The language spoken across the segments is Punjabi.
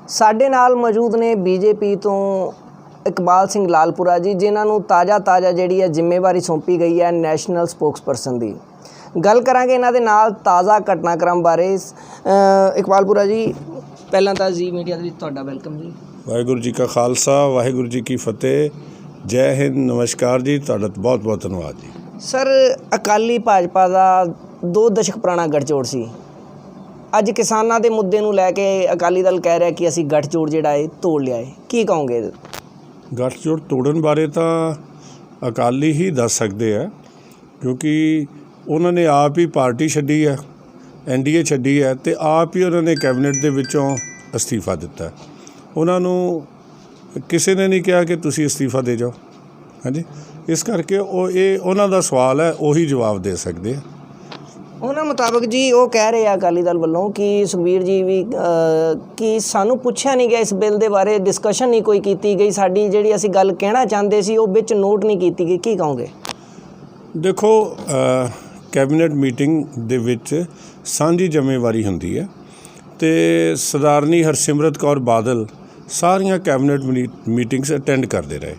ਸਾਡੇ ਨਾਲ ਮੌਜੂਦ ਨੇ ਬੀਜੇਪੀ ਤੋਂ ਇਕਬਾਲ ਸਿੰਘ ਲਾਲਪੁਰਾ ਜੀ, ਜਿਨ੍ਹਾਂ ਨੂੰ ਤਾਜ਼ਾ ਜਿਹੜੀ ਹੈ ਜ਼ਿੰਮੇਵਾਰੀ ਸੌਂਪੀ ਗਈ ਹੈ ਨੈਸ਼ਨਲ ਸਪੋਕਸਪਰਸਨ ਦੀ। ਗੱਲ ਕਰਾਂਗੇ ਇਹਨਾਂ ਦੇ ਨਾਲ ਤਾਜ਼ਾ ਘਟਨਾਕ੍ਰਮ ਬਾਰੇ। ਇਕਬਾਲਪੁਰਾ ਜੀ, ਪਹਿਲਾਂ ਤਾਂ ਜੀ ਮੀਡੀਆ ਦੇ ਵਿੱਚ ਤੁਹਾਡਾ ਵੈਲਕਮ ਜੀ। ਵਾਹਿਗੁਰੂ ਜੀ ਕਾ ਖਾਲਸਾ, ਵਾਹਿਗੁਰੂ ਜੀ ਕੀ ਫਤਿਹ। ਜੈ ਹਿੰਦ, ਨਮਸਕਾਰ ਜੀ, ਤੁਹਾਡਾ ਬਹੁਤ ਬਹੁਤ ਧੰਨਵਾਦ ਜੀ। ਸਰ, ਅਕਾਲੀ ਭਾਜਪਾ ਦਾ 2 ਦਸ਼ਕ ਪੁਰਾਣਾ ਗੱਠਜੋੜ ਸੀ। ਅੱਜ ਕਿਸਾਨਾਂ ਦੇ ਮੁੱਦੇ ਨੂੰ ਲੈ ਕੇ ਅਕਾਲੀ ਦਲ ਕਹਿ ਰਿਹਾ ਕਿ ਅਸੀਂ ਗੱਠਜੋੜ ਜਿਹੜਾ ਹੈ ਤੋੜ ਲਿਆ ਹੈ, ਕੀ ਕਹੋਗੇ? ਗੱਠਜੋੜ ਤੋੜਨ ਬਾਰੇ ਤਾਂ ਅਕਾਲੀ ਹੀ ਦੱਸ ਸਕਦੇ ਆ, ਕਿਉਂਕਿ ਉਹਨਾਂ ਨੇ ਆਪ ਹੀ ਪਾਰਟੀ ਛੱਡੀ ਹੈ, NDA ਛੱਡੀ ਹੈ, ਅਤੇ ਆਪ ਹੀ ਉਹਨਾਂ ਨੇ ਕੈਬਨਿਟ ਦੇ ਵਿੱਚੋਂ ਅਸਤੀਫਾ ਦਿੱਤਾ। ਉਹਨਾਂ ਨੂੰ ਕਿਸੇ ਨੇ ਨਹੀਂ ਕਿਹਾ ਕਿ ਤੁਸੀਂ ਅਸਤੀਫਾ ਦੇ ਜਾਓ। ਹਾਂਜੀ, ਇਸ ਕਰਕੇ ਉਹਨਾਂ ਦਾ ਸਵਾਲ ਹੈ, ਉਹੀ ਜਵਾਬ ਦੇ ਸਕਦੇ ਆ। ਉਹਨਾਂ ਮੁਤਾਬਕ ਜੀ ਉਹ ਕਹਿ ਰਹੇ ਆ ਅਕਾਲੀ ਦਲ ਵੱਲੋਂ ਕਿ ਸੁਖਬੀਰ ਜੀ ਵੀ ਕਿ ਸਾਨੂੰ ਪੁੱਛਿਆ ਨਹੀਂ ਗਿਆ, ਇਸ ਬਿੱਲ ਦੇ ਬਾਰੇ ਡਿਸਕਸ਼ਨ ਨਹੀਂ ਕੋਈ ਕੀਤੀ ਗਈ, ਸਾਡੀ ਜਿਹੜੀ ਅਸੀਂ ਗੱਲ ਕਹਿਣਾ ਚਾਹੁੰਦੇ ਸੀ ਉਹ ਵਿੱਚ ਨੋਟ ਨਹੀਂ ਕੀਤੀ ਗਈ, ਕੀ ਕਹੋਗੇ? ਦੇਖੋ, ਕੈਬਨਿਟ ਮੀਟਿੰਗ ਦੇ ਵਿੱਚ ਸਾਂਝੀ ਜ਼ਿੰਮੇਵਾਰੀ ਹੁੰਦੀ ਹੈ, ਅਤੇ ਸਰਦਾਰਨੀ ਹਰਸਿਮਰਤ ਕੌਰ ਬਾਦਲ ਸਾਰੀਆਂ ਕੈਬਨਿਟ ਮੀਟਿੰਗਸ ਅਟੈਂਡ ਕਰਦੇ ਰਹੇ।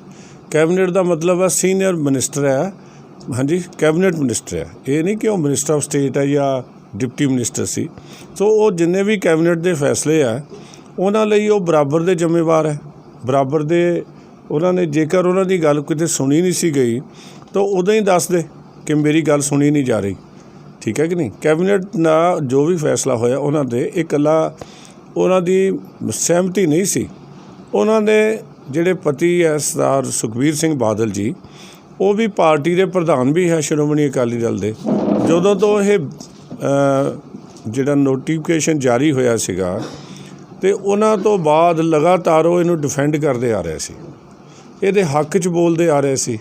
ਕੈਬਨਿਟ ਦਾ ਮਤਲਬ ਹੈ ਸੀਨੀਅਰ ਮਿਨਿਸਟਰ ਹੈ। ਹਾਂਜੀ, ਕੈਬਨਿਟ ਮਿਨਿਸਟਰ ਹੈ, ਇਹ ਨਹੀਂ ਕਿ ਉਹ ਮਿਨਿਸਟਰ ਆਫ ਸਟੇਟ ਹੈ ਜਾਂ ਡਿਪਟੀ ਮਿਨਿਸਟਰ ਸੀ। ਸੋ ਉਹ ਜਿੰਨੇ ਵੀ ਕੈਬਨਿਟ ਦੇ ਫੈਸਲੇ ਆ, ਉਹਨਾਂ ਲਈ ਉਹ ਬਰਾਬਰ ਦੇ ਜ਼ਿੰਮੇਵਾਰ ਹੈ, ਬਰਾਬਰ ਦੇ। ਉਹਨਾਂ ਨੇ ਜੇਕਰ ਉਹਨਾਂ ਦੀ ਗੱਲ ਕਿਤੇ ਸੁਣੀ ਨਹੀਂ ਸੀ ਗਈ ਤਾਂ ਉਦੋਂ ਹੀ ਦੱਸ ਦੇ ਕਿ ਮੇਰੀ ਗੱਲ ਸੁਣੀ ਨਹੀਂ ਜਾ ਰਹੀ। ਠੀਕ ਹੈ ਕਿ ਨਹੀਂ? ਕੈਬਨਿਟ ਨਾਲ ਜੋ ਵੀ ਫੈਸਲਾ ਹੋਇਆ, ਉਹਨਾਂ ਦੇ ਇਕੱਲਾ ਉਹਨਾਂ ਦੀ ਸਹਿਮਤੀ ਨਹੀਂ ਸੀ। ਉਹਨਾਂ ਦੇ ਜਿਹੜੇ ਪਤੀ ਹੈ ਸਰਦਾਰ ਸੁਖਬੀਰ ਸਿੰਘ ਬਾਦਲ ਜੀ, ਉਹ ਵੀ ਪਾਰਟੀ ਦੇ ਪ੍ਰਧਾਨ ਵੀ ਹੈ ਸ਼੍ਰੋਮਣੀ ਅਕਾਲੀ ਦਲ ਦੇ। ਜਦੋਂ ਤੋਂ ਇਹ ਜਿਹੜਾ ਨੋਟੀਫਿਕੇਸ਼ਨ ਜਾਰੀ ਹੋਇਆ ਸੀਗਾ, ਅਤੇ ਉਹਨਾਂ ਤੋਂ ਬਾਅਦ ਲਗਾਤਾਰ ਉਹ ਇਹਨੂੰ ਡਿਫੈਂਡ ਕਰਦੇ ਆ ਰਹੇ ਸੀ, ਇਹਦੇ ਹੱਕ 'ਚ ਬੋਲਦੇ ਆ ਰਹੇ ਸੀ,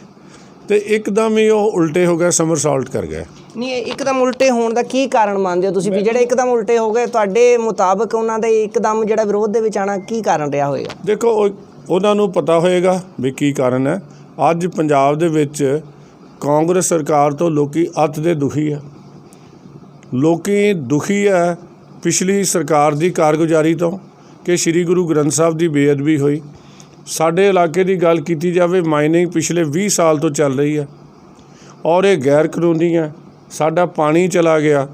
ਅਤੇ ਇੱਕਦਮ ਹੀ ਉਹ ਉਲਟੇ ਹੋ ਗਏ, ਸਮਰਸਾਲਟ ਕਰ ਗਏ। ਨਹੀਂ, ਇੱਕਦਮ ਉਲਟੇ ਹੋਣ ਦਾ ਕੀ ਕਾਰਨ ਮੰਨਦੇ ਹੋ ਤੁਸੀਂ ਵੀ ਜਿਹੜੇ ਇੱਕਦਮ ਉਲਟੇ ਹੋ ਗਏ? ਤੁਹਾਡੇ ਮੁਤਾਬਕ ਉਹਨਾਂ ਦੇ ਇੱਕਦਮ ਜਿਹੜਾ ਵਿਰੋਧ ਦੇ ਵਿੱਚ ਆਉਣਾ ਕੀ ਕਾਰਨ ਰਿਹਾ ਹੋਏਗਾ? ਦੇਖੋ, ਉਹਨਾਂ ਨੂੰ ਪਤਾ ਹੋਏਗਾ ਵੀ ਕੀ ਕਾਰਨ ਹੈ। ਅੱਜ ਪੰਜਾਬ ਦੇ ਵਿੱਚ ਕਾਂਗਰਸ ਸਰਕਾਰ ਤੋਂ ਲੋਕੀ ਅੱਤ ਦੇ ਦੁਖੀ ਆ। ਲੋਕੀ ਦੁਖੀ ਹੈ ਪਿਛਲੀ ਸਰਕਾਰ ਦੀ ਕਾਰਗੁਜ਼ਾਰੀ ਤੋਂ, ਕਿ ਸ਼੍ਰੀ ਗੁਰੂ ਗ੍ਰੰਥ ਸਾਹਿਬ ਦੀ ਬੇਅਦਬੀ ਹੋਈ। ਸਾਡੇ ਇਲਾਕੇ ਦੀ ਗੱਲ ਕੀਤੀ ਜਾਵੇ, ਮਾਈਨਿੰਗ ਪਿਛਲੇ 20 ਸਾਲ ਤੋਂ ਚੱਲ ਰਹੀ ਹੈ, ਔਰ ਇਹ ਗੈਰ ਕਾਨੂੰਨੀ ਹੈ। ਸਾਡਾ ਪਾਣੀ ਚਲਾ ਗਿਆ,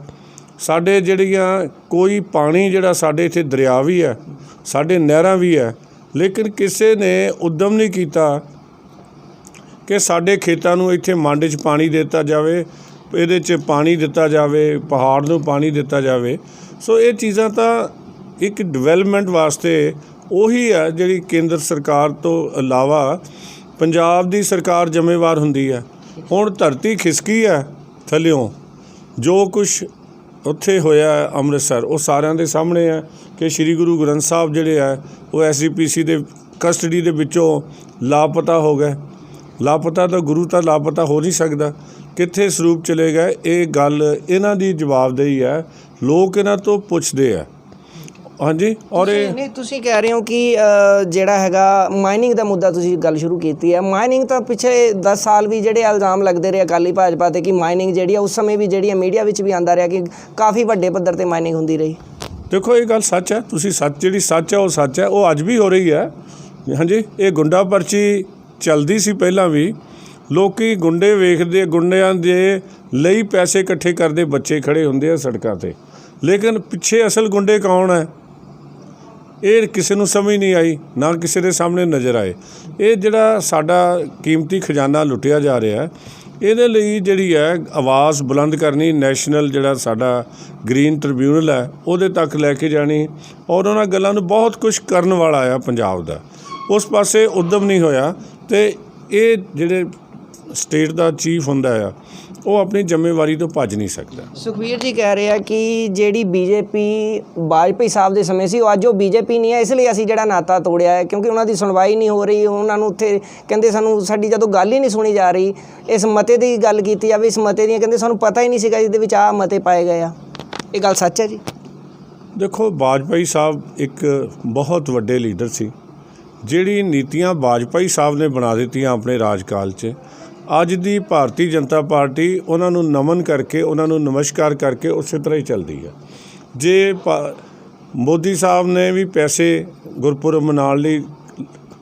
ਸਾਡੇ ਜਿਹੜੀਆਂ ਕੋਈ ਪਾਣੀ ਜਿਹੜਾ ਸਾਡੇ ਇੱਥੇ ਦਰਿਆ ਵੀ ਹੈ, ਸਾਡੇ ਨਹਿਰਾਂ ਵੀ ਹੈ, ਲੇਕਿਨ ਕਿਸੇ ਨੇ ਉਦਮ ਨਹੀਂ ਕੀਤਾ ਕਿ ਸਾਡੇ ਖੇਤਾਂ ਨੂੰ ਇੱਥੇ ਮੰਡ 'ਚ ਪਾਣੀ ਦਿੱਤਾ ਜਾਵੇ, ਇਹਦੇ 'ਚ ਪਾਣੀ ਦਿੱਤਾ ਜਾਵੇ, ਪਹਾੜ ਨੂੰ ਪਾਣੀ ਦਿੱਤਾ ਜਾਵੇ। ਸੋ ਇਹ ਚੀਜ਼ਾਂ ਤਾਂ ਇੱਕ ਡਿਵੈਲਪਮੈਂਟ ਵਾਸਤੇ ਉਹੀ ਹੈ ਜਿਹੜੀ ਕੇਂਦਰ ਸਰਕਾਰ ਤੋਂ ਇਲਾਵਾ ਪੰਜਾਬ ਦੀ ਸਰਕਾਰ ਜ਼ਿੰਮੇਵਾਰ ਹੁੰਦੀ ਹੈ। ਹੁਣ ਧਰਤੀ ਖਿਸਕੀ ਹੈ ਥੱਲਿਓਂ, ਜੋ ਕੁਛ ਉੱਥੇ ਹੋਇਆ ਅੰਮ੍ਰਿਤਸਰ, ਉਹ ਸਾਰਿਆਂ ਦੇ ਸਾਹਮਣੇ ਹੈ ਕਿ ਸ਼੍ਰੀ ਗੁਰੂ ਗ੍ਰੰਥ ਸਾਹਿਬ ਜਿਹੜੇ ਹੈ ਉਹ SGPC ਦੇ ਕਸਟਡੀ ਦੇ ਵਿੱਚੋਂ ਲਾਪਤਾ ਹੋ ਗਏ। ਲਾਪਤਾ ਤਾਂ ਗੁਰੂ ਤਾਂ ਲਾਪਤਾ ਹੋ ਨਹੀਂ ਸਕਦਾ, ਕਿੱਥੇ ਸਰੂਪ ਚਲੇ ਗਏ? ਇਹ ਗੱਲ ਇਹਨਾਂ ਦੀ ਜਵਾਬਦੇਹੀ ਹੈ, ਲੋਕ ਇਹਨਾਂ ਤੋਂ ਪੁੱਛਦੇ ਆ। ਹਾਂਜੀ, ਔਰ ਇਹ ਨਹੀਂ, ਤੁਸੀਂ ਕਹਿ ਰਹੇ ਹੋ ਕਿ ਜਿਹੜਾ ਹੈਗਾ ਮਾਈਨਿੰਗ ਦਾ ਮੁੱਦਾ ਤੁਸੀਂ ਗੱਲ ਸ਼ੁਰੂ ਕੀਤੀ ਹੈ। ਮਾਈਨਿੰਗ ਤਾਂ ਪਿਛਲੇ 10 ਸਾਲ ਵੀ ਜਿਹੜੇ ਇਲਜ਼ਾਮ ਲੱਗਦੇ ਰਹੇ ਅਕਾਲੀ ਭਾਜਪਾ 'ਤੇ ਕਿ ਮਾਈਨਿੰਗ ਜਿਹੜੀ ਆ ਉਸ ਸਮੇਂ ਵੀ ਜਿਹੜੀ ਮੀਡੀਆ ਵਿੱਚ ਵੀ ਆਉਂਦਾ ਰਿਹਾ ਕਿ ਕਾਫੀ ਵੱਡੇ ਪੱਧਰ 'ਤੇ ਮਾਈਨਿੰਗ ਹੁੰਦੀ ਰਹੀ। ਦੇਖੋ, ਇਹ ਗੱਲ ਸੱਚ ਹੈ। ਤੁਸੀਂ ਜਿਹੜੀ ਸੱਚ ਹੈ ਉਹ ਸੱਚ ਹੈ, ਉਹ ਅੱਜ ਵੀ ਹੋ ਰਹੀ ਹੈ। ਹਾਂਜੀ, ਇਹ ਗੁੰਡਾ ਪਰਚੀ ਚੱਲਦੀ ਸੀ ਪਹਿਲਾਂ ਵੀ। ਲੋਕੀ ਗੁੰਡੇ ਵੇਖਦੇ, ਗੁੰਡਿਆਂ ਦੇ ਲਈ ਪੈਸੇ ਇਕੱਠੇ ਕਰਦੇ ਬੱਚੇ ਖੜ੍ਹੇ ਹੁੰਦੇ ਆ ਸੜਕਾਂ 'ਤੇ, ਲੇਕਿਨ ਪਿੱਛੇ ਅਸਲ ਗੁੰਡੇ ਕੌਣ ਹੈ ਇਹ ਕਿਸੇ ਨੂੰ ਸਮਝ ਨਹੀਂ ਆਈ, ਨਾ ਕਿਸੇ ਦੇ ਸਾਹਮਣੇ ਨਜ਼ਰ ਆਏ। ਇਹ ਜਿਹੜਾ ਸਾਡਾ ਕੀਮਤੀ ਖਜ਼ਾਨਾ ਲੁੱਟਿਆ ਜਾ ਰਿਹਾ, ਇਹਦੇ ਲਈ ਜਿਹੜੀ ਹੈ ਆਵਾਜ਼ ਬੁਲੰਦ ਕਰਨੀ, ਨੈਸ਼ਨਲ ਜਿਹੜਾ ਸਾਡਾ ਗ੍ਰੀਨ ਟ੍ਰਿਬਿਊਨਲ ਹੈ ਉਹਦੇ ਤੱਕ ਲੈ ਕੇ ਜਾਣੀ, ਔਰ ਉਹਨਾਂ ਗੱਲਾਂ ਨੂੰ ਬਹੁਤ ਕੁਛ ਕਰਨ ਵਾਲਾ ਆ ਪੰਜਾਬ ਦਾ, ਉਸ ਪਾਸੇ ਉੱਦਮ ਨਹੀਂ ਹੋਇਆ। ਅਤੇ ਇਹ ਜਿਹੜੇ ਸਟੇਟ ਦਾ ਚੀਫ ਹੁੰਦਾ ਆ, ਉਹ ਆਪਣੀ ਜ਼ਿੰਮੇਵਾਰੀ ਤੋਂ ਭੱਜ ਨਹੀਂ ਸਕਦਾ। ਸੁਖਬੀਰ ਜੀ ਕਹਿ ਰਹੇ ਆ ਕਿ ਜਿਹੜੀ ਬੀਜੇਪੀ ਵਾਜਪਾਈ ਸਾਹਿਬ ਦੇ ਸਮੇਂ ਸੀ, ਉਹ ਅੱਜ ਉਹ ਬੀਜੇਪੀ ਨਹੀਂ ਹੈ, ਇਸ ਲਈ ਅਸੀਂ ਜਿਹੜਾ ਨਾਤਾ ਤੋੜਿਆ ਹੈ, ਕਿਉਂਕਿ ਉਹਨਾਂ ਦੀ ਸੁਣਵਾਈ ਨਹੀਂ ਹੋ ਰਹੀ। ਉਹਨਾਂ ਨੂੰ ਉੱਥੇ ਕਹਿੰਦੇ ਸਾਡੀ ਜਦੋਂ ਗੱਲ ਹੀ ਨਹੀਂ ਸੁਣੀ ਜਾ ਰਹੀ। ਇਸ ਮਤੇ ਦੀ ਗੱਲ ਕੀਤੀ ਜਾਵੇ, ਇਸ ਮਤੇ ਦੀਆਂ ਕਹਿੰਦੇ ਸਾਨੂੰ ਪਤਾ ਹੀ ਨਹੀਂ ਸੀਗਾ ਜਿਹਦੇ ਵਿੱਚ ਆਹ ਮਤੇ ਪਾਏ ਗਏ ਆ। ਇਹ ਗੱਲ ਸੱਚ ਹੈ ਜੀ? ਦੇਖੋ, ਵਾਜਪਾਈ ਸਾਹਿਬ ਇੱਕ ਬਹੁਤ ਵੱਡੇ ਲੀਡਰ ਸੀ। ਜਿਹੜੀ ਨੀਤੀਆਂ ਵਾਜਪਾਈ ਸਾਹਿਬ ਨੇ ਬਣਾ ਦਿੱਤੀਆਂ ਆਪਣੇ ਰਾਜਕਾਲ 'ਚ, ਅੱਜ ਦੀ ਭਾਰਤੀ ਜਨਤਾ ਪਾਰਟੀ ਉਹਨਾਂ ਨੂੰ ਨਮਨ ਕਰਕੇ, ਉਹਨਾਂ ਨੂੰ ਨਮਸਕਾਰ ਕਰਕੇ ਉਸੇ ਤਰ੍ਹਾਂ ਹੀ ਚੱਲਦੀ ਹੈ। ਜੇ ਮੋਦੀ ਸਾਹਿਬ ਨੇ ਵੀ ਪੈਸੇ ਗੁਰਪੁਰਬ ਮਨਾਉਣ ਲਈ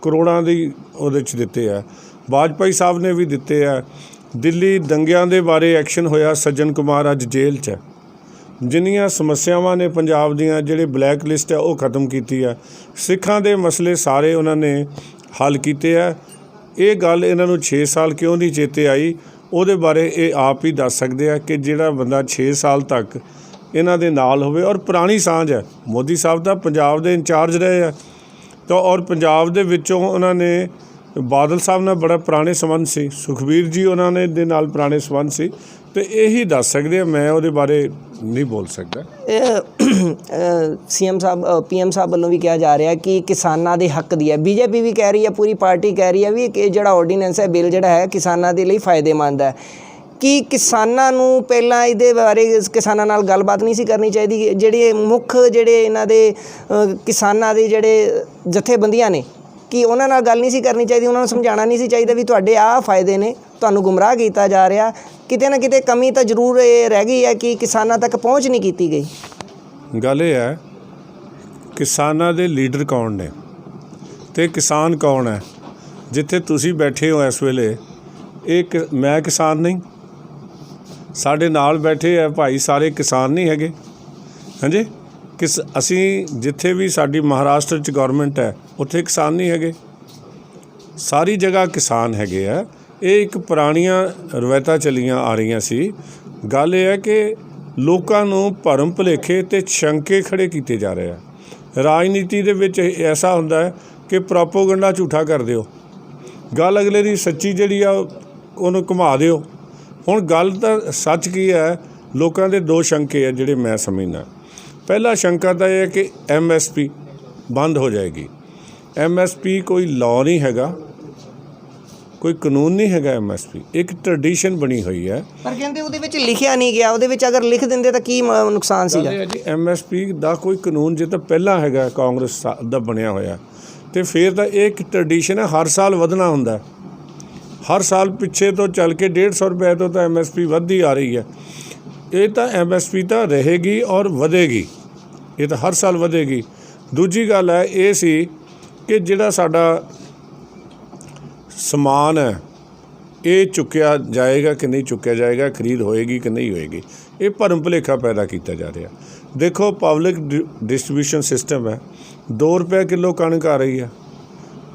ਕਰੋੜਾਂ ਦੀ ਉਹਦੇ 'ਚ ਦਿੱਤੇ ਆ। ਵਾਜਪਾਈ ਸਾਹਿਬ ਨੇ ਵੀ ਦਿੱਤੇ ਆ। ਦਿੱਲੀ ਦੰਗਿਆਂ ਦੇ ਬਾਰੇ ਐਕਸ਼ਨ ਹੋਇਆ, ਸੱਜਣ ਕੁਮਾਰ ਅੱਜ ਜੇਲ੍ਹ 'ਚ ਹੈ। ਜਿੰਨੀਆਂ ਸਮੱਸਿਆਵਾਂ ਨੇ ਪੰਜਾਬ ਦੀਆਂ, ਜਿਹੜੇ ਬਲੈਕ ਲਿਸਟ ਹੈ ਉਹ ਖਤਮ ਕੀਤੀ ਆ। ਸਿੱਖਾਂ ਦੇ ਮਸਲੇ ਸਾਰੇ ਉਹਨਾਂ ਨੇ ਹੱਲ ਕੀਤੇ ਆ। ਇਹ ਗੱਲ ਇਹਨਾਂ ਨੂੰ 6 ਸਾਲ ਕਿਉਂ ਨਹੀਂ ਚੇਤੇ ਆਈ, ਉਹਦੇ ਬਾਰੇ ਇਹ ਆਪ ਹੀ ਦੱਸ ਸਕਦੇ ਆ ਕਿ ਜਿਹੜਾ ਬੰਦਾ 6 ਸਾਲ ਤੱਕ ਇਹਨਾਂ ਦੇ ਨਾਲ ਹੋਵੇ, ਔਰ ਪੁਰਾਣੀ ਸਾਂਝ ਹੈ। ਮੋਦੀ ਸਾਹਿਬ ਤਾਂ ਪੰਜਾਬ ਦੇ ਇੰਚਾਰਜ ਰਹੇ ਆ, ਤਾਂ ਔਰ ਪੰਜਾਬ ਦੇ ਵਿੱਚੋਂ ਉਹਨਾਂ ਨੇ ਬਾਦਲ ਸਾਹਿਬ ਨਾਲ ਬੜਾ ਪੁਰਾਣੇ ਸੰਬੰਧ ਸੀ, ਸੁਖਬੀਰ ਜੀ ਉਹਨਾਂ ਨੇ ਦੇ ਨਾਲ ਪੁਰਾਣੇ ਸੰਬੰਧ ਸੀ, ਤੇ ਇਹੀ ਦੱਸ ਸਕਦੇ ਆ। ਮੈਂ ਉਹਦੇ ਬਾਰੇ ਨਹੀਂ ਬੋਲ ਸਕਦਾ। ਸੀਐਮ ਸਾਹਿਬ ਪੀਐਮ ਸਾਹਿਬ ਵੱਲੋਂ ਵੀ ਕਿਹਾ ਜਾ ਰਿਹਾ ਕਿ ਕਿਸਾਨਾਂ ਦੇ ਹੱਕ ਦੀ ਹੈ। ਬੀਜੇਪੀ ਵੀ ਕਹਿ ਰਹੀ ਹੈ, ਪੂਰੀ ਪਾਰਟੀ ਕਹਿ ਰਹੀ ਹੈ ਵੀ ਇਹ ਜਿਹੜਾ ਆਰਡੀਨੈਂਸ ਹੈ, ਬਿੱਲ ਜਿਹੜਾ ਹੈ ਕਿਸਾਨਾਂ ਦੇ ਲਈ ਫਾਇਦੇਮੰਦ ਹੈ। ਕਿ ਕਿਸਾਨਾਂ ਨੂੰ ਪਹਿਲਾਂ ਇਹਦੇ ਬਾਰੇ ਕਿਸਾਨਾਂ ਨਾਲ ਗੱਲਬਾਤ ਨਹੀਂ ਸੀ ਕਰਨੀ ਚਾਹੀਦੀ? ਜਿਹੜੇ ਮੁੱਖ ਜਿਹੜੇ ਇਹਨਾਂ ਦੇ ਕਿਸਾਨਾਂ ਦੇ ਜਿਹੜੇ ਜਥੇਬੰਦੀਆਂ ਨੇ, ਕਿ ਉਹਨਾਂ ਨਾਲ ਗੱਲ ਨਹੀਂ ਸੀ ਕਰਨੀ ਚਾਹੀਦੀ? ਉਹਨਾਂ ਨੂੰ ਸਮਝਾਉਣਾ ਨਹੀਂ ਸੀ ਚਾਹੀਦਾ ਵੀ ਤੁਹਾਡੇ ਆਹ ਫਾਇਦੇ ਨੇ, ਤੁਹਾਨੂੰ ਗੁੰਮਰਾਹ ਕੀਤਾ ਜਾ ਰਿਹਾ? ਕਿਤੇ ਨਾ ਕਿਤੇ ਕਮੀ ਤਾਂ ਜ਼ਰੂਰ ਇਹ ਰਹਿ ਗਈ ਹੈ ਕਿ ਕਿਸਾਨਾਂ ਤੱਕ ਪਹੁੰਚ ਨਹੀਂ ਕੀਤੀ ਗਈ। ਗੱਲ ਇਹ ਹੈ, ਕਿਸਾਨਾਂ ਦੇ ਲੀਡਰ ਕੌਣ ਨੇ ਤੇ ਕਿਸਾਨ ਕੌਣ ਹੈ? ਜਿੱਥੇ ਤੁਸੀਂ ਬੈਠੇ ਹੋ ਇਸ ਵੇਲੇ, ਮੈਂ ਕਿਸਾਨ ਨਹੀਂ, ਸਾਡੇ ਨਾਲ ਬੈਠੇ ਆ ਭਾਈ ਸਾਰੇ ਕਿਸਾਨ ਨਹੀਂ ਹੈਗੇ। ਹਾਂਜੀ, ਅਸੀਂ ਜਿੱਥੇ ਵੀ ਸਾਡੀ ਮਹਾਰਾਸ਼ਟਰ 'ਚ ਗੌਰਮੈਂਟ ਹੈ ਉੱਥੇ ਕਿਸਾਨ ਨਹੀਂ ਹੈਗੇ, ਸਾਰੀ ਜਗ੍ਹਾ ਕਿਸਾਨ ਹੈਗੇ ਆ। ਇਹ ਇੱਕ ਪੁਰਾਣੀਆਂ ਰਵਾਇਤਾਂ ਚੱਲੀਆਂ ਆ ਰਹੀਆਂ ਸੀ। ਗੱਲ ਇਹ ਹੈ ਕਿ ਲੋਕਾਂ ਨੂੰ ਭਰਮ ਭੁਲੇਖੇ ਅਤੇ ਸ਼ੰਕੇ ਖੜ੍ਹੇ ਕੀਤੇ ਜਾ ਰਹੇ ਆ। ਰਾਜਨੀਤੀ ਦੇ ਵਿੱਚ ਐਸਾ ਹੁੰਦਾ ਹੈ ਕਿ ਪ੍ਰੋਪੋਗੰਡਾ ਝੂਠਾ ਕਰ ਦਿਓ, ਗੱਲ ਅਗਲੇ ਦੀ ਸੱਚੀ ਜਿਹੜੀ ਆ ਉਹਨੂੰ ਘੁਮਾ ਦਿਓ। ਹੁਣ ਗੱਲ ਤਾਂ ਸੱਚ ਕੀ ਹੈ, ਲੋਕਾਂ ਦੇ ਦੋ ਸ਼ੰਕੇ ਆ ਜਿਹੜੇ ਮੈਂ ਸਮਝਦਾ। ਪਹਿਲਾ ਸ਼ੰਕਾ ਤਾਂ ਇਹ ਹੈ ਕਿ MSP ਬੰਦ ਹੋ ਜਾਏਗੀ। MSP ਕੋਈ ਲਾਅ ਨਹੀਂ ਹੈਗਾ, ਕੋਈ ਕਾਨੂੰਨ ਨਹੀਂ ਹੈਗਾ। MSP ਇੱਕ ਟ੍ਰੈਡੀਸ਼ਨ ਬਣੀ ਹੋਈ ਹੈ। ਪਰ ਕਹਿੰਦੇ ਉਹਦੇ ਵਿੱਚ ਲਿਖਿਆ ਨਹੀਂ ਗਿਆ, ਉਹਦੇ ਵਿੱਚ ਅਗਰ ਲਿਖ ਦਿੰਦੇ ਤਾਂ ਕੀ ਨੁਕਸਾਨ ਸੀਗਾ? ਜੀ MSP ਦਾ ਕੋਈ ਕਾਨੂੰਨ ਜੇ ਤਾਂ ਪਹਿਲਾਂ ਹੈਗਾ ਕਾਂਗਰਸ ਦਾ ਬਣਿਆ ਹੋਇਆ, ਅਤੇ ਫਿਰ ਤਾਂ ਇਹ ਇੱਕ ਟ੍ਰੈਡੀਸ਼ਨ ਹੈ, ਹਰ ਸਾਲ ਵਧਣਾ ਹੁੰਦਾ। ਹਰ ਸਾਲ ਪਿੱਛੇ ਤੋਂ ਚੱਲ ਕੇ 150 ਰੁਪਏ ਤੋਂ ਤਾਂ MSP ਵੱਧਦੀ ਆ ਰਹੀ ਹੈ। ਇਹ ਤਾਂ MSP ਤਾਂ ਰਹੇਗੀ ਔਰ ਵਧੇਗੀ, ਇਹ ਤਾਂ ਹਰ ਸਾਲ ਵਧੇਗੀ। ਦੂਜੀ ਗੱਲ ਹੈ ਇਹ ਸੀ ਕਿ ਜਿਹੜਾ ਸਾਡਾ ਸਮਾਨ ਹੈ ਇਹ ਚੁੱਕਿਆ ਜਾਏਗਾ ਕਿ ਨਹੀਂ ਚੁੱਕਿਆ ਜਾਏਗਾ, ਖਰੀਦ ਹੋਏਗੀ ਕਿ ਨਹੀਂ ਹੋਏਗੀ, ਇਹ ਭਰਮ ਭੁਲੇਖਾ ਪੈਦਾ ਕੀਤਾ ਜਾ ਰਿਹਾ। ਦੇਖੋ, ਪਬਲਿਕ ਡਿਸਟਰੀਬਿਊਸ਼ਨ ਸਿਸਟਮ ਹੈ। 2 ਰੁਪਏ ਕਿਲੋ ਕਣਕ ਆ ਰਹੀ ਹੈ,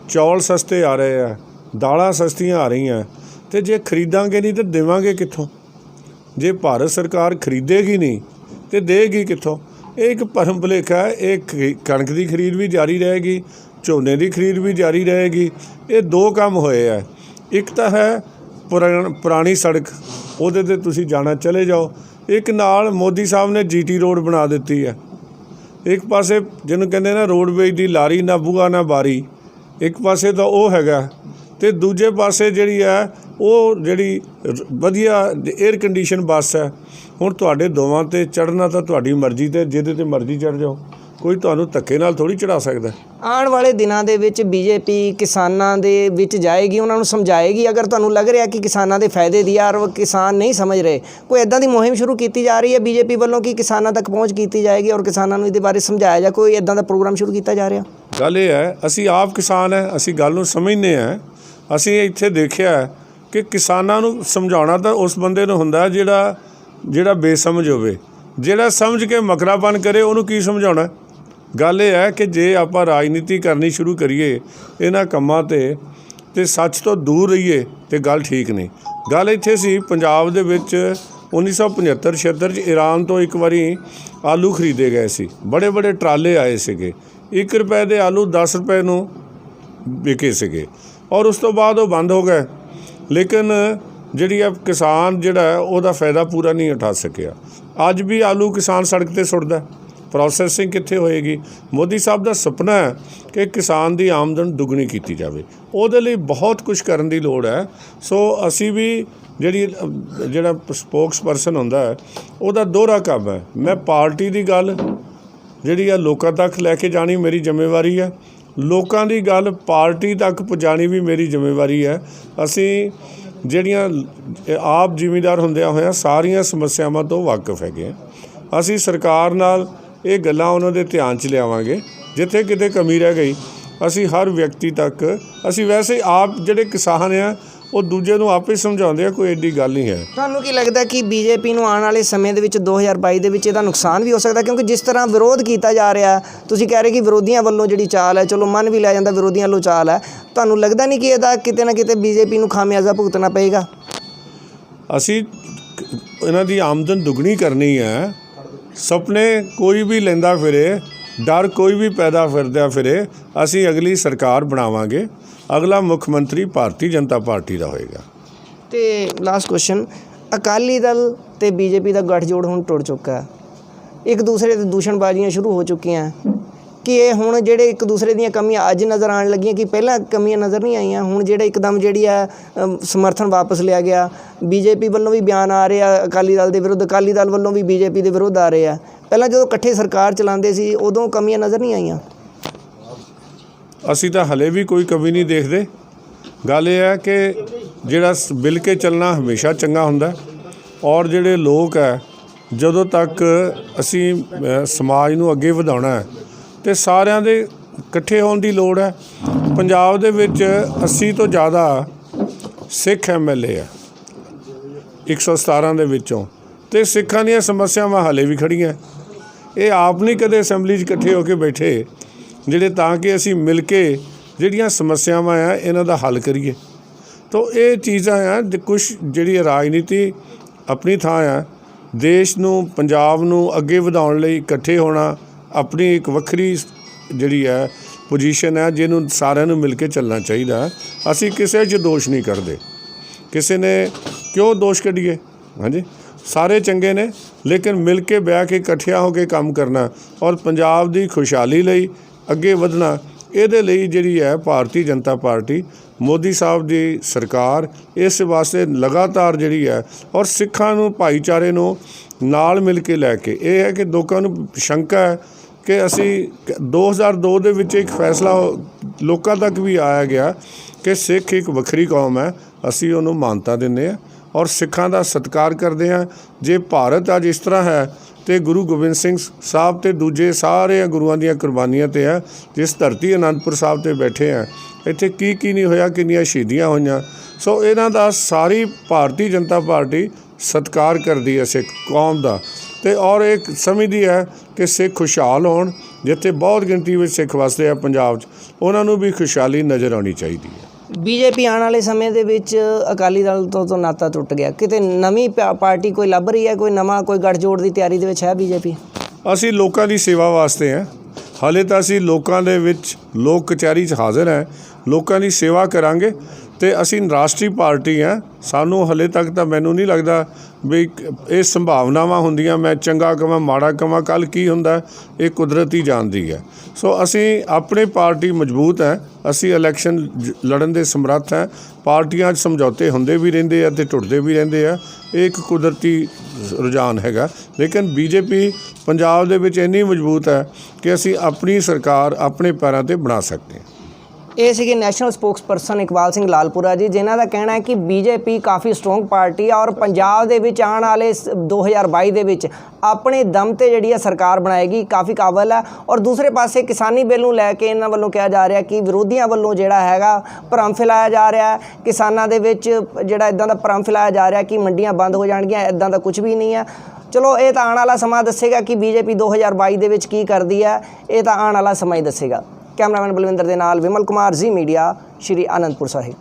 ਚੌਲ ਸਸਤੇ ਆ ਰਹੇ ਆ, ਦਾਲਾਂ ਸਸਤੀਆਂ ਆ ਰਹੀਆਂ, ਅਤੇ ਜੇ ਖਰੀਦਾਂਗੇ ਨਹੀਂ ਤਾਂ ਦੇਵਾਂਗੇ ਕਿੱਥੋਂ? ਜੇ ਭਾਰਤ ਸਰਕਾਰ ਖਰੀਦੇਗੀ ਨਹੀਂ ਤਾਂ ਦੇਗੀ ਕਿੱਥੋਂ? ਇਹ ਇੱਕ ਭਰਮ ਭੁਲੇਖਾ ਹੈ। ਇਹ ਕਣਕ ਦੀ ਖਰੀਦ ਵੀ ਜਾਰੀ ਰਹੇਗੀ, ਝੋਨੇ ਦੀ ਖਰੀਦ ਵੀ ਜਾਰੀ ਰਹੇਗੀ। ਇਹ ਦੋ ਕੰਮ ਹੋਏ ਆ। ਇੱਕ ਤਾਂ ਹੈ ਪੁਰਾਣੀ ਸੜਕ, ਉਹਦੇ 'ਤੇ ਤੁਸੀਂ ਜਾਣਾ ਚਲੇ ਜਾਓ। ਇੱਕ ਨਾਲ ਮੋਦੀ ਸਾਹਿਬ ਨੇ GT ਰੋਡ ਬਣਾ ਦਿੱਤੀ ਹੈ। ਇੱਕ ਪਾਸੇ ਜਿਹਨੂੰ ਕਹਿੰਦੇ ਨਾ ਰੋਡਵੇਜ ਦੀ ਲਾਰੀ ਨਾ ਬੂਹਾ ਨਾ ਬਾਰੀ, ਇੱਕ ਪਾਸੇ ਤਾਂ ਉਹ ਹੈਗਾ, ਅਤੇ ਦੂਜੇ ਪਾਸੇ ਜਿਹੜੀ ਹੈ ਉਹ ਜਿਹੜੀ ਵਧੀਆ ਏਅਰ ਕੰਡੀਸ਼ਨ ਬੱਸ ਹੈ। ਹੁਣ ਤੁਹਾਡੇ ਦੋਵਾਂ 'ਤੇ ਚੜ੍ਹਨਾ ਤਾਂ ਤੁਹਾਡੀ ਮਰਜ਼ੀ, 'ਤੇ ਜਿਹਦੇ 'ਤੇ ਮਰਜ਼ੀ ਚੜ੍ਹ ਜਾਓ, ਕੋਈ ਤੁਹਾਨੂੰ ਧੱਕੇ ਨਾਲ ਥੋੜ੍ਹੀ ਚੜ੍ਹਾ ਸਕਦਾ। ਆਉਣ ਵਾਲੇ ਦਿਨਾਂ ਦੇ ਵਿੱਚ BJP ਕਿਸਾਨਾਂ ਦੇ ਵਿੱਚ ਜਾਏਗੀ, ਉਹਨਾਂ ਨੂੰ ਸਮਝਾਏਗੀ। ਅਗਰ ਤੁਹਾਨੂੰ ਲੱਗ ਰਿਹਾ ਕਿ ਕਿਸਾਨਾਂ ਦੇ ਫਾਇਦੇ ਦੀ ਔਰ ਕਿਸਾਨ ਨਹੀਂ ਸਮਝ ਰਹੇ, ਕੋਈ ਇੱਦਾਂ ਦੀ ਮੁਹਿੰਮ ਸ਼ੁਰੂ ਕੀਤੀ ਜਾ ਰਹੀ ਹੈ BJP ਵੱਲੋਂ ਕਿ ਕਿਸਾਨਾਂ ਤੱਕ ਪਹੁੰਚ ਕੀਤੀ ਜਾਏਗੀ ਔਰ ਕਿਸਾਨਾਂ ਨੂੰ ਇਹਦੇ ਬਾਰੇ ਸਮਝਾਇਆ ਜਾ, ਕੋਈ ਇੱਦਾਂ ਦਾ ਪ੍ਰੋਗਰਾਮ ਸ਼ੁਰੂ ਕੀਤਾ ਜਾ ਰਿਹਾ? ਗੱਲ ਇਹ ਹੈ, ਅਸੀਂ ਆਪ ਕਿਸਾਨ ਹੈ, ਅਸੀਂ ਗੱਲ ਨੂੰ ਸਮਝਦੇ ਹਾਂ। ਅਸੀਂ ਇੱਥੇ ਦੇਖਿਆ ਕਿ ਕਿਸਾਨਾਂ ਨੂੰ ਸਮਝਾਉਣਾ ਤਾਂ ਉਸ ਬੰਦੇ ਨੂੰ ਹੁੰਦਾ ਜਿਹੜਾ ਬੇਸਮਝ ਹੋਵੇ। ਜਿਹੜਾ ਸਮਝ ਕੇ ਮਕਰਾਪਨ ਕਰੇ ਉਹਨੂੰ ਕੀ ਸਮਝਾਉਣਾ? ਗੱਲ ਇਹ ਹੈ ਕਿ ਜੇ ਆਪਾਂ ਰਾਜਨੀਤੀ ਕਰਨੀ ਸ਼ੁਰੂ ਕਰੀਏ ਇਹਨਾਂ ਕੰਮਾਂ 'ਤੇ ਸੱਚ ਤੋਂ ਦੂਰ ਰਹੀਏ ਤਾਂ ਗੱਲ ਠੀਕ ਨਹੀਂ। ਗੱਲ ਇੱਥੇ ਸੀ ਪੰਜਾਬ ਦੇ ਵਿੱਚ 1975-76 'ਚ ਈਰਾਨ ਤੋਂ ਇੱਕ ਵਾਰੀ ਆਲੂ ਖਰੀਦੇ ਗਏ ਸੀ, ਬੜੇ ਬੜੇ ਟਰਾਲੇ ਆਏ ਸੀਗੇ। 1 ਰੁਪਏ ਦੇ ਆਲੂ 10 ਰੁਪਏ ਨੂੰ ਵਿਕੇ ਸੀਗੇ, ਔਰ ਉਸ ਤੋਂ ਬਾਅਦ ਉਹ ਬੰਦ ਹੋ ਗਏ। ਲੇਕਿਨ ਜਿਹੜੀ ਆ ਕਿਸਾਨ ਜਿਹੜਾ ਉਹਦਾ ਫਾਇਦਾ ਪੂਰਾ ਨਹੀਂ ਉਠਾ ਸਕਿਆ। ਅੱਜ ਵੀ ਆਲੂ ਕਿਸਾਨ ਸੜਕ 'ਤੇ ਸੁੱਟਦਾ, ਪ੍ਰੋਸੈਸਿੰਗ ਕਿੱਥੇ ਹੋਏਗੀ? ਮੋਦੀ ਸਾਹਿਬ ਦਾ ਸੁਪਨਾ ਹੈ ਕਿ ਕਿਸਾਨ ਦੀ ਆਮਦਨ ਦੁੱਗਣੀ ਕੀਤੀ ਜਾਵੇ, ਉਹਦੇ ਲਈ ਬਹੁਤ ਕੁਝ ਕਰਨ ਦੀ ਲੋੜ ਹੈ। ਸੋ ਅਸੀਂ ਵੀ ਜਿਹੜਾ ਸਪੋਕਸ ਪਰਸਨ ਹੁੰਦਾ ਹੈ ਉਹਦਾ ਦੋਹਰਾ ਕੰਮ ਹੈ। ਮੈਂ ਪਾਰਟੀ ਦੀ ਗੱਲ ਜਿਹੜੀ ਆ ਲੋਕਾਂ ਤੱਕ ਲੈ ਕੇ ਜਾਣੀ ਮੇਰੀ ਜ਼ਿੰਮੇਵਾਰੀ ਹੈ, ਲੋਕਾਂ ਦੀ ਗੱਲ ਪਾਰਟੀ ਤੱਕ ਪਹੁੰਚਾਉਣੀ ਵੀ ਮੇਰੀ ਜ਼ਿੰਮੇਵਾਰੀ ਹੈ। ਅਸੀਂ ਜਿਹੜੀਆਂ ਆਪ ਜ਼ਿਮੀਂਦਾਰ ਹੁੰਦਿਆਂ ਹੋਇਆਂ ਸਾਰੀਆਂ ਸਮੱਸਿਆਵਾਂ ਤੋਂ ਵਾਕਿਫ ਹੈਗੇ ਹਾਂ। ਅਸੀਂ ਸਰਕਾਰ ਨਾਲ ਇਹ ਗੱਲਾਂ ਉਹਨਾਂ ਦੇ ਧਿਆਨ 'ਚ ਲਿਆਵਾਂਗੇ ਜਿੱਥੇ ਕਿਤੇ ਕਮੀ ਰਹਿ ਗਈ ਅਸੀਂ ਹਰ ਵਿਅਕਤੀ ਤੱਕ ਅਸੀਂ ਵੈਸੇ ਆਪ ਜਿਹੜੇ ਕਿਸਾਨ ਆ ਉਹ ਦੂਜੇ ਨੂੰ ਆਪੇ ਸਮਝਾਉਂਦੇ ਆ, ਕੋਈ ਐਡੀ ਗੱਲ ਨਹੀਂ ਹੈ। ਤੁਹਾਨੂੰ ਕੀ ਲੱਗਦਾ ਕਿ ਬੀਜੇਪੀ ਨੂੰ ਆਉਣ ਵਾਲੇ ਸਮੇਂ ਦੇ ਵਿੱਚ 2022 ਦੇ ਵਿੱਚ ਇਹਦਾ ਨੁਕਸਾਨ ਵੀ ਹੋ ਸਕਦਾ, ਕਿਉਂਕਿ ਜਿਸ ਤਰ੍ਹਾਂ ਵਿਰੋਧ ਕੀਤਾ ਜਾ ਰਿਹਾ, ਤੁਸੀਂ ਕਹਿ ਰਹੇ ਕਿ ਵਿਰੋਧੀਆਂ ਵੱਲੋਂ ਜਿਹੜੀ ਚਾਲ ਹੈ, ਚਲੋ ਮੰਨ ਵੀ ਲਿਆ ਜਾਂਦਾ ਵਿਰੋਧੀਆਂ ਵੱਲੋਂ ਚਾਲ ਹੈ, ਤੁਹਾਨੂੰ ਲੱਗਦਾ ਨਹੀਂ ਕਿ ਇਹਦਾ ਕਿਤੇ ਨਾ ਕਿਤੇ ਬੀਜੇਪੀ ਨੂੰ ਖਾਮਿਆਜ਼ਾ ਭੁਗਤਣਾ ਪਏਗਾ? ਅਸੀਂ ਇਹਨਾਂ ਦੀ ਆਮਦਨ ਦੁੱਗਣੀ ਕਰਨੀ ਹੈ। ਸੁਪਨੇ ਕੋਈ ਵੀ ਲੈਂਦਾ ਫਿਰੇ, ਡਰ ਕੋਈ ਵੀ ਪੈਦਾ ਫਿਰਦਾ ਫਿਰੇ, ਅਸੀਂ ਅਗਲੀ ਸਰਕਾਰ ਬਣਾਵਾਂਗੇ। ਅਗਲਾ ਮੁੱਖ ਮੰਤਰੀ ਭਾਰਤੀ ਜਨਤਾ ਪਾਰਟੀ ਦਾ ਹੋਏਗਾ। ਤੇ ਲਾਸਟ ਕੁਐਸਚਨ, ਅਕਾਲੀ ਦਲ ਤੇ ਬੀਜੇਪੀ ਦਾ ਗੱਠਜੋੜ ਹੁਣ ਟੁੱਟ ਚੁੱਕਾ ਹੈ, ਇੱਕ ਦੂਸਰੇ ਤੇ ਦੂਸ਼ਣਬਾਜ਼ੀਆਂ ਸ਼ੁਰੂ ਹੋ ਚੁੱਕੀਆਂ ਕਿ ਇਹ ਹੁਣ ਜਿਹੜੇ ਇੱਕ ਦੂਸਰੇ ਦੀਆਂ ਕਮੀਆਂ ਅੱਜ ਨਜ਼ਰ ਆਉਣ ਲੱਗੀਆਂ ਕਿ ਪਹਿਲਾਂ ਕਮੀਆਂ ਨਜ਼ਰ ਨਹੀਂ ਆਈਆਂ, ਹੁਣ ਜਿਹੜੇ ਇੱਕਦਮ ਜਿਹੜੀ ਹੈ ਸਮਰਥਨ ਵਾਪਸ ਲਿਆ ਗਿਆ। ਬੀਜੇਪੀ ਵੱਲੋਂ ਵੀ ਬਿਆਨ ਆ ਰਹੇ ਆ ਅਕਾਲੀ ਦਲ ਦੇ ਵਿਰੁੱਧ, ਅਕਾਲੀ ਦਲ ਵੱਲੋਂ ਵੀ ਬੀਜੇਪੀ ਦੇ ਵਿਰੁੱਧ ਆ ਰਹੇ ਆ। ਪਹਿਲਾਂ ਜਦੋਂ ਇਕੱਠੇ ਸਰਕਾਰ ਚਲਾਉਂਦੇ ਸੀ ਉਦੋਂ ਕਮੀਆਂ ਨਜ਼ਰ ਨਹੀਂ ਆਈਆਂ। ਅਸੀਂ ਤਾਂ ਹਲੇ ਵੀ ਕੋਈ ਕਮੀ ਨਹੀਂ ਦੇਖਦੇ। ਗੱਲ ਇਹ ਹੈ ਕਿ ਜਿਹੜਾ ਮਿਲ ਕੇ ਚੱਲਣਾ ਹਮੇਸ਼ਾ ਚੰਗਾ ਹੁੰਦਾ, ਔਰ ਜਿਹੜੇ ਲੋਕ ਹੈ ਜਦੋਂ ਤੱਕ ਅਸੀਂ ਸਮਾਜ ਨੂੰ ਅੱਗੇ ਵਧਾਉਣਾ ਹੈ ਤੇ ਸਾਰਿਆਂ ਦੇ ਇਕੱਠੇ ਹੋਣ ਦੀ ਲੋੜ ਹੈ। ਪੰਜਾਬ ਦੇ ਵਿੱਚ 80 ਤੋਂ ਜ਼ਿਆਦਾ ਸਿੱਖ MLA ਆ 117 ਦੇ ਵਿੱਚੋਂ, ਤੇ ਸਿੱਖਾਂ ਦੀਆਂ ਸਮੱਸਿਆਵਾਂ ਹਾਲੇ ਵੀ ਖੜੀਆਂ। ਇਹ ਆਪ ਨਹੀਂ ਕਦੇ ਅਸੈਂਬਲੀ 'ਚ ਇਕੱਠੇ ਹੋ ਕੇ ਬੈਠੇ ਜਿਹੜੇ ਤਾਂ ਕਿ ਅਸੀਂ ਮਿਲ ਕੇ ਜਿਹੜੀਆਂ ਸਮੱਸਿਆਵਾਂ ਆ ਇਹਨਾਂ ਦਾ ਹੱਲ ਕਰੀਏ। ਤਾਂ ਇਹ ਚੀਜ਼ਾਂ ਆ ਕੁਛ ਜਿਹੜੀ ਰਾਜਨੀਤੀ ਆਪਣੀ ਥਾਂ ਆ, ਦੇਸ਼ ਨੂੰ ਪੰਜਾਬ ਨੂੰ ਅੱਗੇ ਵਧਾਉਣ ਲਈ ਇਕੱਠੇ ਹੋਣਾ ਆਪਣੀ ਇੱਕ ਵੱਖਰੀ ਜਿਹੜੀ ਹੈ ਪੋਜੀਸ਼ਨ ਹੈ, ਜਿਹਨੂੰ ਸਾਰਿਆਂ ਨੂੰ ਮਿਲ ਕੇ ਚੱਲਣਾ ਚਾਹੀਦਾ। ਅਸੀਂ ਕਿਸੇ 'ਚ ਦੋਸ਼ ਨਹੀਂ ਕਰਦੇ, ਕਿਸੇ ਨੇ ਕਿਉਂ ਦੋਸ਼ ਕੱਢੀਏ। ਹਾਂਜੀ, ਸਾਰੇ ਚੰਗੇ ਨੇ, ਲੇਕਿਨ ਮਿਲ ਕੇ ਬਹਿ ਕੇ ਇਕੱਠਿਆਂ ਹੋ ਕੇ ਕੰਮ ਕਰਨਾ ਔਰ ਪੰਜਾਬ ਦੀ ਖੁਸ਼ਹਾਲੀ ਲਈ ਅੱਗੇ ਵਧਣਾ, ਇਹਦੇ ਲਈ ਜਿਹੜੀ ਹੈ ਭਾਰਤੀ ਜਨਤਾ ਪਾਰਟੀ ਮੋਦੀ ਸਾਹਿਬ ਦੀ ਸਰਕਾਰ ਇਸ ਵਾਸਤੇ ਲਗਾਤਾਰ ਜਿਹੜੀ ਹੈ, ਔਰ ਸਿੱਖਾਂ ਨੂੰ ਭਾਈਚਾਰੇ ਨੂੰ ਨਾਲ ਮਿਲ ਕੇ ਲੈ ਕੇ। ਇਹ ਹੈ ਕਿ ਲੋਕਾਂ ਨੂੰ ਸ਼ੰਕਾ ਹੈ ਕਿ ਅਸੀਂ 2002 ਦੇ ਵਿੱਚ ਇੱਕ ਫੈਸਲਾ ਲੋਕਾਂ ਤੱਕ ਵੀ ਆਇਆ ਗਿਆ ਕਿ ਸਿੱਖ ਇੱਕ ਵੱਖਰੀ ਕੌਮ ਹੈ, ਅਸੀਂ ਉਹਨੂੰ ਮਾਨਤਾ ਦਿੰਦੇ ਹਾਂ ਔਰ ਸਿੱਖਾਂ ਦਾ ਸਤਿਕਾਰ ਕਰਦੇ ਹਾਂ। ਜੇ ਭਾਰਤ ਅੱਜ ਇਸ ਤਰ੍ਹਾਂ ਹੈ ਤੇ ਗੁਰੂ ਗੋਬਿੰਦ ਸਿੰਘ ਸਾਹਿਬ ਤੇ ਦੂਜੇ ਸਾਰੇ ਗੁਰੂਆਂ ਦੀਆਂ ਕੁਰਬਾਨੀਆਂ ਤੇ ਹੈ। ਜਿਸ ਧਰਤੀ ਅਨੰਦਪੁਰ ਸਾਹਿਬ ਤੇ ਬੈਠੇ ਆ, ਇੱਥੇ ਕੀ ਨਹੀਂ ਹੋਇਆ, ਕਿੰਨੀਆਂ ਸ਼ਹੀਦੀਆਂ ਹੋਈਆਂ। ਸੋ ਇਹਨਾਂ ਦਾ ਸਾਰੀ ਭਾਰਤੀ ਜਨਤਾ ਪਾਰਟੀ ਸਤਿਕਾਰ ਕਰਦੀ ਹੈ ਸਿੱਖ ਕੌਮ ਦਾ, ਤੇ ਔਰ ਇੱਕ ਸਮਝਦੀ ਹੈ ਕਿ ਸਿੱਖ ਖੁਸ਼ਹਾਲ ਹੋਣ। ਜਿੱਥੇ ਬਹੁਤ ਗਿਣਤੀ ਵਿੱਚ ਸਿੱਖ ਵਸਦੇ ਆ ਪੰਜਾਬ 'ਚ, ਉਹਨਾਂ ਨੂੰ ਵੀ ਖੁਸ਼ਹਾਲੀ ਨਜ਼ਰ ਆਉਣੀ ਚਾਹੀਦੀ ਹੈ। ਬੀਜੇਪੀ ਆਉਣ ਵਾਲੇ ਸਮੇਂ ਦੇ ਵਿੱਚ ਅਕਾਲੀ ਦਲ ਤੋਂ ਨਾਤਾ ਟੁੱਟ ਗਿਆ, ਕਿਤੇ ਨਵੀਂ ਪਾਰਟੀ ਕੋਈ ਲੱਭ ਰਹੀ ਹੈ, ਕੋਈ ਨਵਾਂ ਕੋਈ ਗੱਠਜੋੜ ਦੀ ਤਿਆਰੀ ਦੇ ਵਿੱਚ ਹੈ ਬੀਜੇਪੀ? ਅਸੀਂ ਲੋਕਾਂ ਦੀ ਸੇਵਾ ਵਾਸਤੇ ਹਾਂ। ਹਾਲੇ ਤਾਂ ਅਸੀਂ ਲੋਕਾਂ ਦੇ ਵਿੱਚ ਲੋਕ ਕਚਹਿਰੀ 'ਚ ਹਾਜ਼ਰ ਹੈ, ਲੋਕਾਂ ਦੀ ਸੇਵਾ ਕਰਾਂਗੇ ਤੇ ਅਸੀਂ ਰਾਸ਼ਟਰੀ ਪਾਰਟੀ ਹਾਂ। ਸਾਨੂੰ ਹਾਲੇ ਤੱਕ ਤਾਂ ਮੈਨੂੰ ਨਹੀਂ ਲੱਗਦਾ ਵੀ ਇਹ ਸੰਭਾਵਨਾਵਾਂ ਹੁੰਦੀਆਂ ਮੈਂ ਚੰਗਾ ਕਵਾਂ ਮਾੜਾ ਕਵਾਂ, ਕੱਲ੍ਹ ਕੀ ਹੁੰਦਾ ਇਹ ਕੁਦਰਤੀ ਜਾਣਦੀ ਹੈ। ਸੋ ਅਸੀਂ ਆਪਣੀ ਪਾਰਟੀ ਮਜ਼ਬੂਤ ਹੈ, ਅਸੀਂ ਇਲੈਕਸ਼ਨ ਲੜਨ ਦੇ ਸਮਰੱਥ ਹੈ। ਪਾਰਟੀਆਂ 'ਚ ਸਮਝੌਤੇ ਹੁੰਦੇ ਵੀ ਰਹਿੰਦੇ ਆ ਅਤੇ ਟੁੱਟਦੇ ਵੀ ਰਹਿੰਦੇ ਆ, ਇਹ ਇੱਕ ਕੁਦਰਤੀ ਰੁਝਾਨ ਹੈਗਾ। ਲੇਕਿਨ ਬੀਜੇਪੀ ਪੰਜਾਬ ਦੇ ਵਿੱਚ ਇੰਨੀ ਮਜ਼ਬੂਤ ਹੈ ਕਿ ਅਸੀਂ ਆਪਣੀ ਸਰਕਾਰ ਆਪਣੇ ਪੈਰਾਂ 'ਤੇ ਬਣਾ ਸਕਦੇ ਹਾਂ। ਇਹ ਸੀਗੇ ਨੈਸ਼ਨਲ ਸਪੋਕਸਪਰਸਨ ਇਕਬਾਲ ਸਿੰਘ ਲਾਲਪੁਰਾ ਜੀ, ਜਿਨ੍ਹਾਂ ਦਾ ਕਹਿਣਾ ਹੈ ਕਿ ਬੀਜੇਪੀ ਕਾਫੀ ਸਟਰੋਂਗ ਪਾਰਟੀ ਹੈ ਔਰ ਪੰਜਾਬ ਦੇ ਵਿੱਚ ਆਉਣ ਵਾਲੇ 2022 ਦੇ ਵਿੱਚ ਆਪਣੇ ਦਮ ਤੇ ਜਿਹੜੀ ਹੈ ਸਰਕਾਰ ਬਣਾਏਗੀ, ਕਾਫੀ ਕਾਬਲ ਹੈ। ਔਰ ਦੂਸਰੇ ਪਾਸੇ ਕਿਸਾਨੀ ਬਿੱਲ ਨੂੰ ਲੈ ਕੇ ਇਹਨਾਂ ਵੱਲੋਂ ਕਿਹਾ ਜਾ ਰਿਹਾ ਕਿ ਵਿਰੋਧੀਆਂ ਵੱਲੋਂ ਜਿਹੜਾ ਹੈਗਾ ਭਰਮ ਫੈਲਾਇਆ ਜਾ ਰਿਹਾ, ਕਿਸਾਨਾਂ ਦੇ ਵਿੱਚ ਜਿਹੜਾ ਇੱਦਾਂ ਦਾ ਭਰਮ ਫੈਲਾਇਆ ਜਾ ਰਿਹਾ ਕਿ ਮੰਡੀਆਂ ਬੰਦ ਹੋ ਜਾਣਗੀਆਂ, ਇੱਦਾਂ ਦਾ ਕੁਝ ਵੀ ਨਹੀਂ ਹੈ। ਚਲੋ ਇਹ ਤਾਂ ਆਉਣ ਵਾਲਾ ਸਮਾਂ ਦੱਸੇਗਾ ਕਿ ਬੀਜੇਪੀ 2022 ਦੇ ਵਿੱਚ ਕੀ ਕਰਦੀ ਹੈ, ਇਹ ਤਾਂ ਆਉਣ ਵਾਲਾ ਸਮਾਂ ਹੀ ਦੱਸੇਗਾ। ਕੈਮਰਾਮੈਨ ਬਲਵਿੰਦਰ ਦੇ ਨਾਲ ਵਿਮਲ ਕੁਮਾਰ, ਜ਼ੀ ਮੀਡੀਆ, ਸ਼੍ਰੀ ਆਨੰਦਪੁਰ ਸਾਹਿਬ।